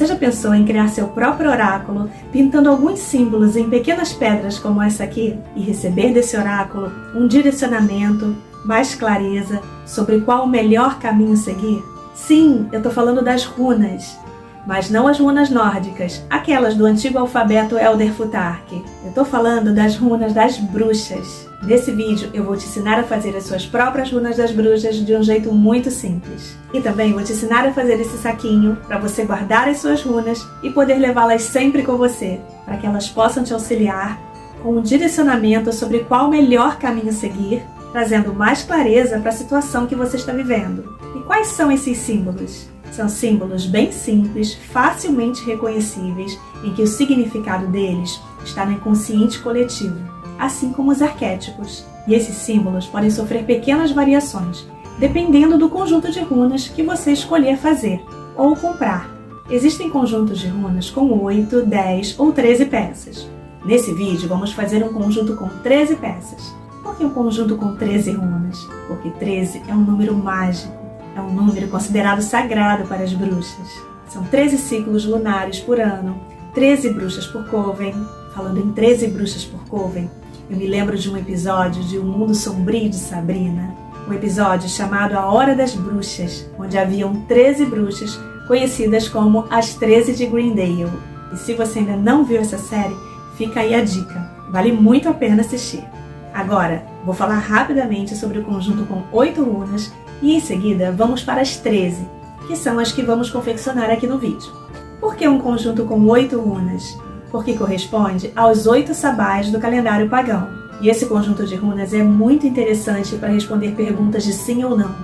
Você já pensou em criar seu próprio oráculo, pintando alguns símbolos em pequenas pedras como essa aqui, e receber desse oráculo um direcionamento, mais clareza sobre qual o melhor caminho seguir? Sim, eu estou falando das runas, mas não as runas nórdicas, aquelas do antigo alfabeto Elder Futhark. Eu estou falando das runas das bruxas. Nesse vídeo eu vou te ensinar a fazer as suas próprias runas das bruxas de um jeito muito simples. E também vou te ensinar a fazer esse saquinho para você guardar as suas runas e poder levá-las sempre com você, para que elas possam te auxiliar com um direcionamento sobre qual o melhor caminho seguir, trazendo mais clareza para a situação que você está vivendo. E quais são esses símbolos? São símbolos bem simples, facilmente reconhecíveis, em que o significado deles está no inconsciente coletivo, assim como os arquétipos. E esses símbolos podem sofrer pequenas variações, dependendo do conjunto de runas que você escolher fazer ou comprar. Existem conjuntos de runas com 8, 10 ou 13 peças. Nesse vídeo vamos fazer um conjunto com 13 peças. Por que um conjunto com 13 runas? Porque 13 é um número mágico. É um número considerado sagrado para as bruxas. São 13 ciclos lunares por ano, 13 bruxas por coven. Falando em 13 bruxas por coven, eu me lembro de um episódio de O Mundo Sombrio de Sabrina, um episódio chamado A Hora das Bruxas, onde haviam 13 bruxas conhecidas como as 13 de Greendale. E se você ainda não viu essa série, fica aí a dica, vale muito a pena assistir. Agora, vou falar rapidamente sobre o conjunto com 8 runas e em seguida vamos para as 13, que são as que vamos confeccionar aqui no vídeo. Por que um conjunto com 8 runas? Porque corresponde aos 8 sabás do calendário pagão. E esse conjunto de runas é muito interessante para responder perguntas de sim ou não.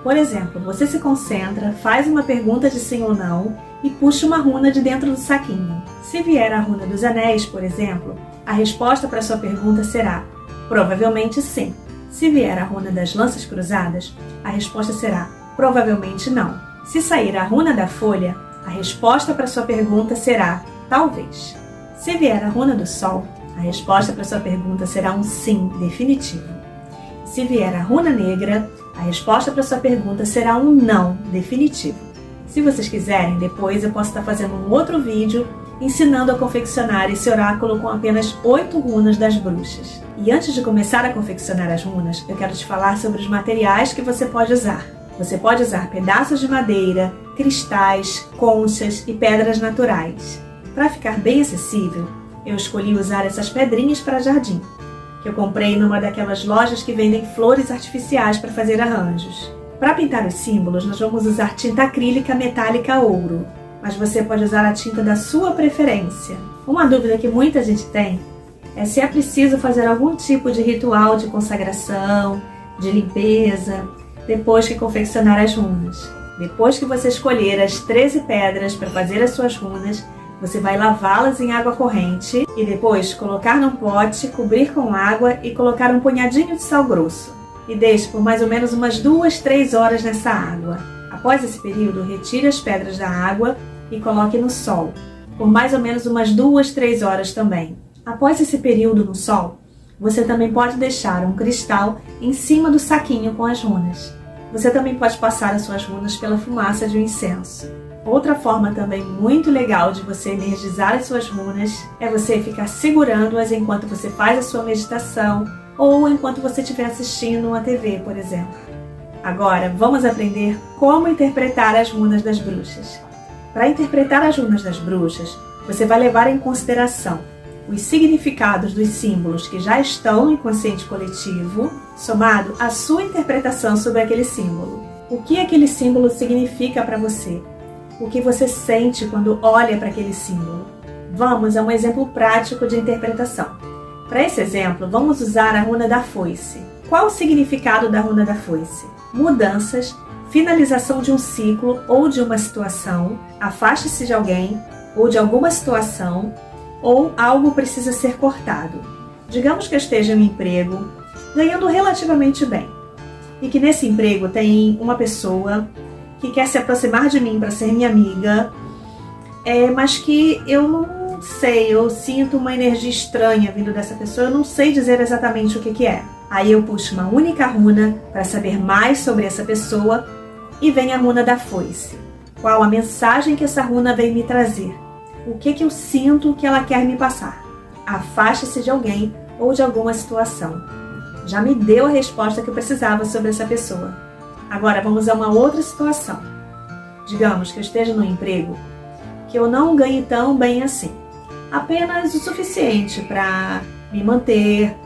Por exemplo, você se concentra, faz uma pergunta de sim ou não e puxa uma runa de dentro do saquinho. Se vier a runa dos anéis, por exemplo, a resposta para sua pergunta será provavelmente sim. Se vier a runa das lanças cruzadas, a resposta será provavelmente não. Se sair a runa da folha, a resposta para sua pergunta será talvez. Se vier a runa do sol, a resposta para sua pergunta será um sim definitivo. Se vier a runa negra, a resposta para sua pergunta será um não definitivo. Se vocês quiserem, depois eu posso estar fazendo um outro vídeo ensinando a confeccionar esse oráculo com apenas 8 runas das bruxas. E antes de começar a confeccionar as runas, eu quero te falar sobre os materiais que você pode usar. Você pode usar pedaços de madeira, cristais, conchas e pedras naturais. Para ficar bem acessível, eu escolhi usar essas pedrinhas para jardim, que eu comprei numa daquelas lojas que vendem flores artificiais para fazer arranjos. Para pintar os símbolos, nós vamos usar tinta acrílica metálica ouro, mas você pode usar a tinta da sua preferência. Uma dúvida que muita gente tem é se é preciso fazer algum tipo de ritual de consagração, de limpeza, depois que confeccionar as runas. Depois que você escolher as 13 pedras para fazer as suas runas, você vai lavá-las em água corrente e depois colocar num pote, cobrir com água e colocar um punhadinho de sal grosso. E deixe por mais ou menos umas 2, 3 horas nessa água. Após esse período, retire as pedras da água e coloque no sol, por mais ou menos umas 2, 3 horas também. Após esse período no sol, você também pode deixar um cristal em cima do saquinho com as runas. Você também pode passar as suas runas pela fumaça de um incenso. Outra forma também muito legal de você energizar as suas runas é você ficar segurando-as enquanto você faz a sua meditação ou enquanto você estiver assistindo uma TV, por exemplo. Agora, vamos aprender como interpretar as runas das bruxas. Para interpretar as runas das bruxas, você vai levar em consideração os significados dos símbolos que já estão no inconsciente coletivo, somado à sua interpretação sobre aquele símbolo. O que aquele símbolo significa para você? O que você sente quando olha para aquele símbolo? Vamos a um exemplo prático de interpretação. Para esse exemplo, vamos usar a runa da foice. Qual o significado da runa da foice? Mudanças, finalização de um ciclo ou de uma situação, afaste-se de alguém ou de alguma situação, ou algo precisa ser cortado. Digamos que eu esteja em um emprego, ganhando relativamente bem, e que nesse emprego tem uma pessoa que quer se aproximar de mim para ser minha amiga, mas que eu não sei, eu sinto uma energia estranha vindo dessa pessoa, eu não sei dizer exatamente o que é. Aí eu puxo uma única runa para saber mais sobre essa pessoa e vem a runa da foice. Qual a mensagem que essa runa vem me trazer? O que eu sinto que ela quer me passar? Afaste-se de alguém ou de alguma situação. Já me deu a resposta que eu precisava sobre essa pessoa. Agora vamos a uma outra situação. Digamos que eu esteja num emprego que eu não ganhe tão bem assim. Apenas o suficiente para me manter,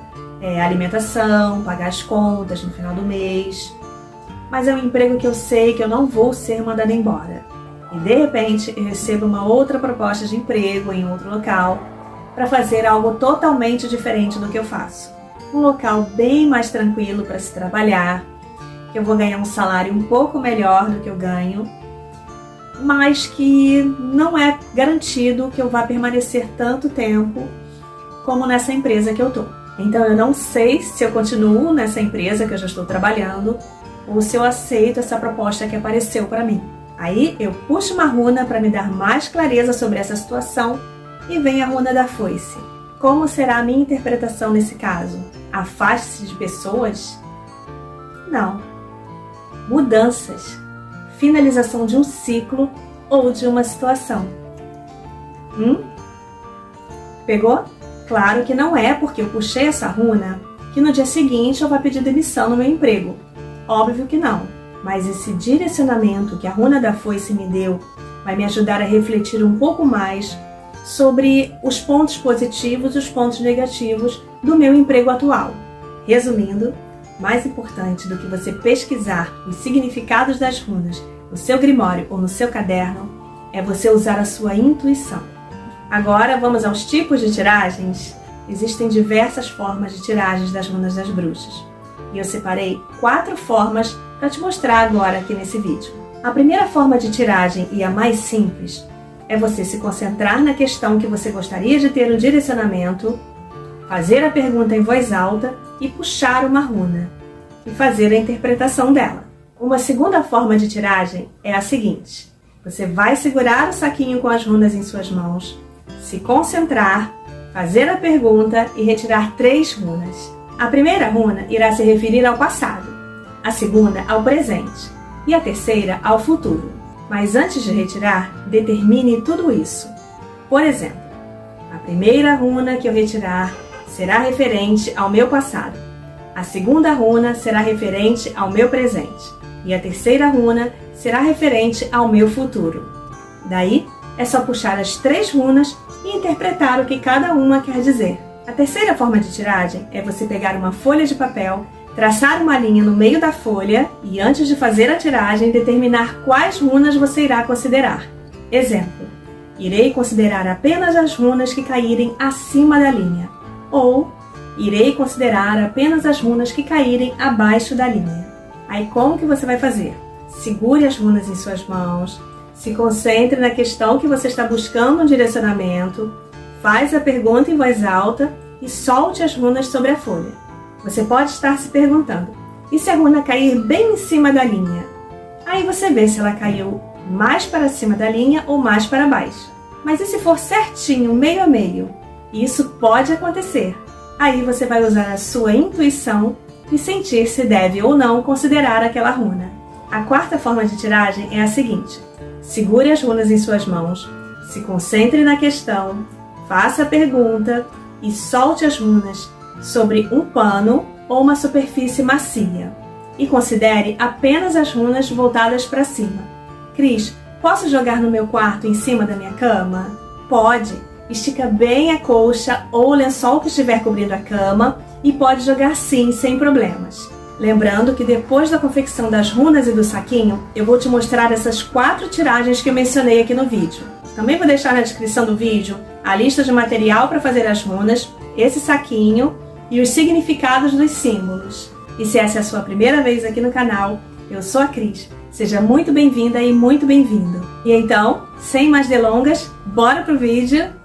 alimentação, pagar as contas no final do mês. Mas é um emprego que eu sei que eu não vou ser mandada embora. E de repente eu recebo uma outra proposta de emprego em outro local para fazer algo totalmente diferente do que eu faço. Um local bem mais tranquilo para se trabalhar, que eu vou ganhar um salário um pouco melhor do que eu ganho, mas que não é garantido que eu vá permanecer tanto tempo como nessa empresa que eu tô. Então eu não sei se eu continuo nessa empresa que eu já estou trabalhando ou se eu aceito essa proposta que apareceu para mim. Aí eu puxo uma runa para me dar mais clareza sobre essa situação e vem a runa da foice. Como será a minha interpretação nesse caso? Afaste-se de pessoas? Não. Mudanças. Finalização de um ciclo ou de uma situação. Pegou? Claro que não é porque eu puxei essa runa que no dia seguinte eu vou pedir demissão no meu emprego. Óbvio que não. Mas esse direcionamento que a runa da foice me deu vai me ajudar a refletir um pouco mais sobre os pontos positivos e os pontos negativos do meu emprego atual. Resumindo, mais importante do que você pesquisar os significados das runas no seu grimório ou no seu caderno é você usar a sua intuição. Agora vamos aos tipos de tiragens. Existem diversas formas de tiragens das runas das bruxas. E eu separei 4 formas para te mostrar agora aqui nesse vídeo. A primeira forma de tiragem e a mais simples é você se concentrar na questão que você gostaria de ter um direcionamento, fazer a pergunta em voz alta e puxar uma runa e fazer a interpretação dela. Uma segunda forma de tiragem é a seguinte: você vai segurar o saquinho com as runas em suas mãos, se concentrar, fazer a pergunta e retirar 3 runas. A primeira runa irá se referir ao passado, a segunda ao presente e a terceira ao futuro. Mas antes de retirar, determine tudo isso. Por exemplo, a primeira runa que eu retirar será referente ao meu passado, a segunda runa será referente ao meu presente e a terceira runa será referente ao meu futuro. Daí, é só puxar as 3 runas e interpretar o que cada uma quer dizer. A terceira forma de tiragem é você pegar uma folha de papel, traçar uma linha no meio da folha e, antes de fazer a tiragem, determinar quais runas você irá considerar. Exemplo: irei considerar apenas as runas que caírem acima da linha. Ou, irei considerar apenas as runas que caírem abaixo da linha. Aí como que você vai fazer? Segure as runas em suas mãos, se concentre na questão que você está buscando um direcionamento, faz a pergunta em voz alta e solte as runas sobre a folha. Você pode estar se perguntando: e se a runa cair bem em cima da linha? Aí você vê se ela caiu mais para cima da linha ou mais para baixo. Mas e se for certinho, meio a meio? Isso pode acontecer. Aí você vai usar a sua intuição e sentir se deve ou não considerar aquela runa. A quarta forma de tiragem é a seguinte: segure as runas em suas mãos, se concentre na questão, faça a pergunta e solte as runas sobre um pano ou uma superfície macia. E considere apenas as runas voltadas para cima. Cris, posso jogar no meu quarto em cima da minha cama? Pode! Estica bem a colcha ou o lençol que estiver cobrindo a cama e pode jogar sim, sem problemas. Lembrando que depois da confecção das runas e do saquinho, eu vou te mostrar essas 4 tiragens que eu mencionei aqui no vídeo. Também vou deixar na descrição do vídeo a lista de material para fazer as runas, esse saquinho e os significados dos símbolos. E se essa é a sua primeira vez aqui no canal, eu sou a Cris. Seja muito bem-vinda e muito bem-vindo. E então, sem mais delongas, bora pro vídeo!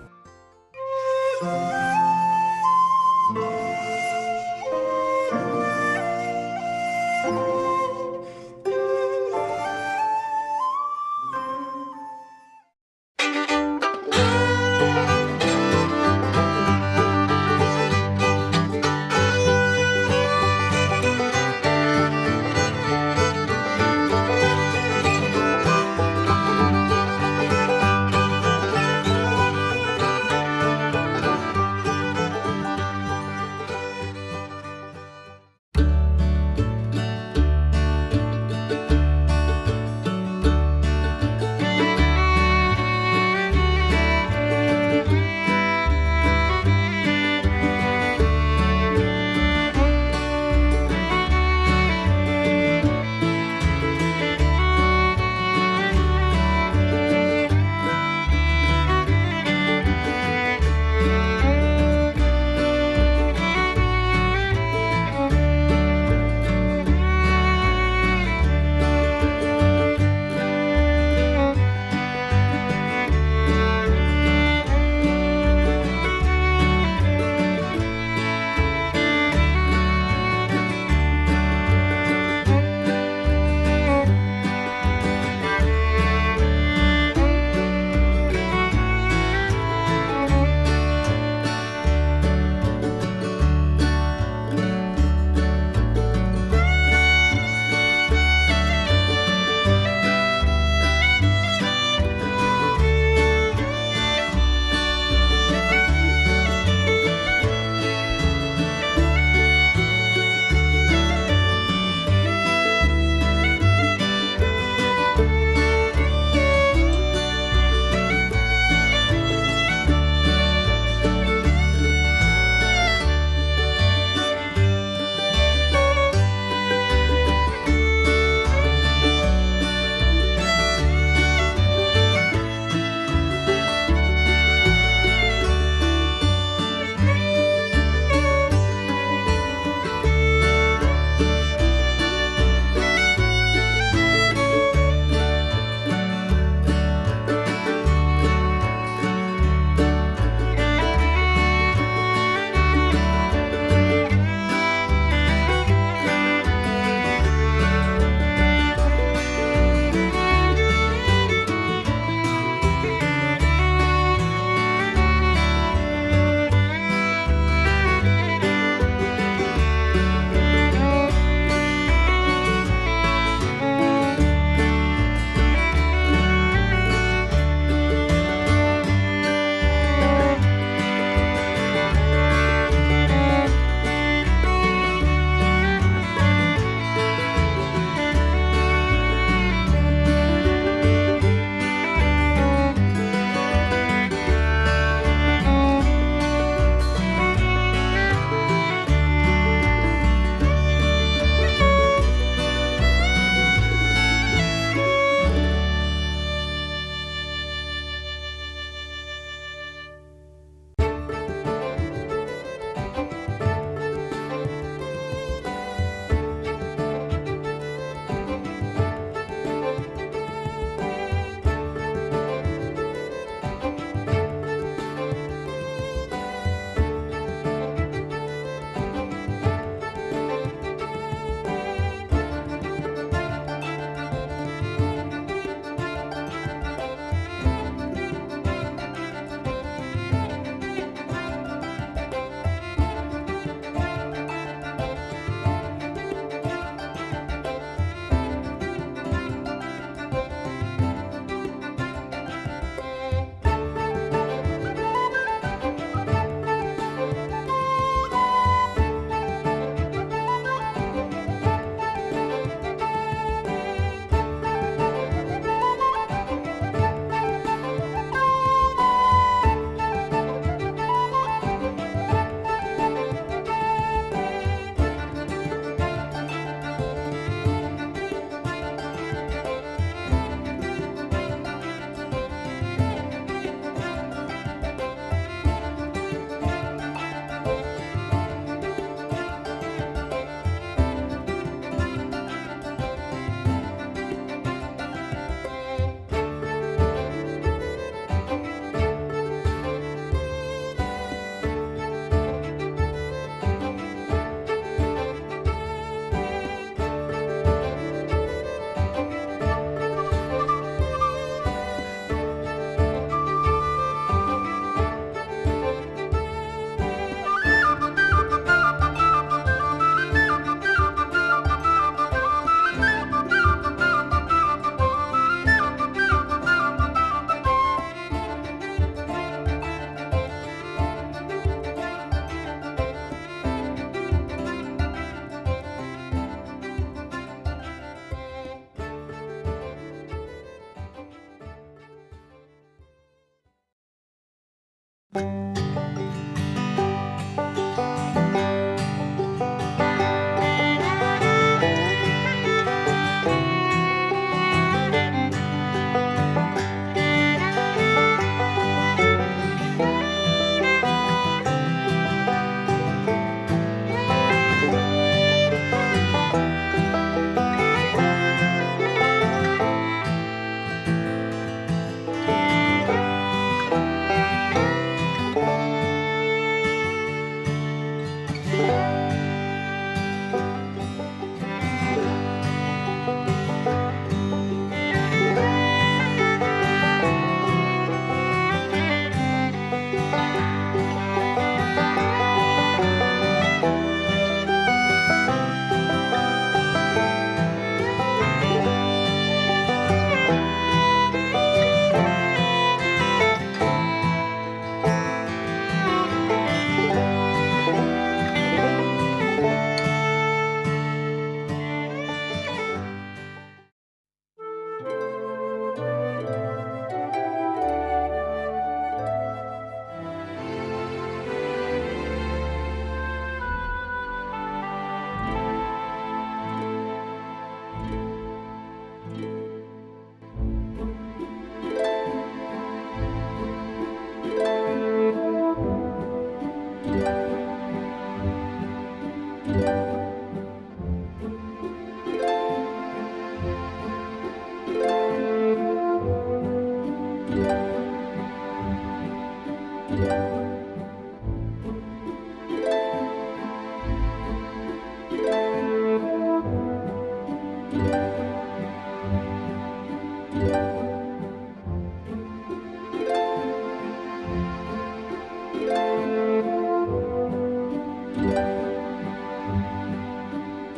Thank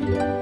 you.